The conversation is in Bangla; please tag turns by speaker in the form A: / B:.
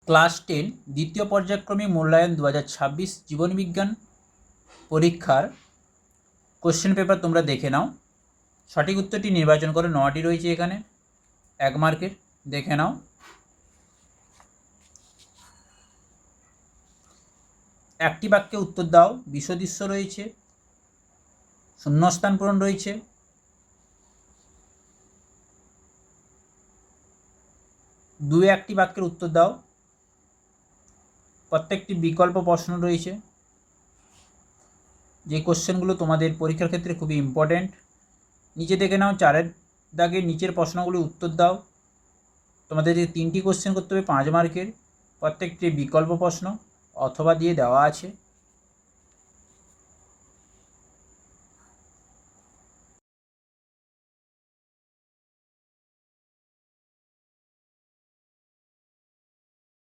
A: ক্লাস 10 দ্বিতীয় পর্যায়ক্রমিক মূল্যায়ন 2026 জীবনবিজ্ঞান পরীক্ষার কোশ্চেন পেপার তোমরা দেখে নাও। সঠিক উত্তরটি নির্বাচন করে 9টি রয়েছে এখানে 1 মার্কের, দেখে নাও। একটি বাক্যে উত্তর দাও, বিশদৃশ্য রয়েছে, শূন্যস্থান পূরণ রয়েছে, একটি বাক্যের উত্তর দাও, প্রত্যেকটি বিকল্প প্রশ্ন রয়েছে। যে কোশ্চেনগুলো তোমাদের পরীক্ষার ক্ষেত্রে খুবই ইম্পর্ট্যান্ট। নিচে দেখে নাও, 4 দাগের নিচের প্রশ্নগুলি উত্তর দাও। তোমাদের যে 3টি কোশ্চেন করতে হবে 5 মার্কের, প্রত্যেকটি বিকল্প প্রশ্ন অথবা দিয়ে দেওয়া আছে।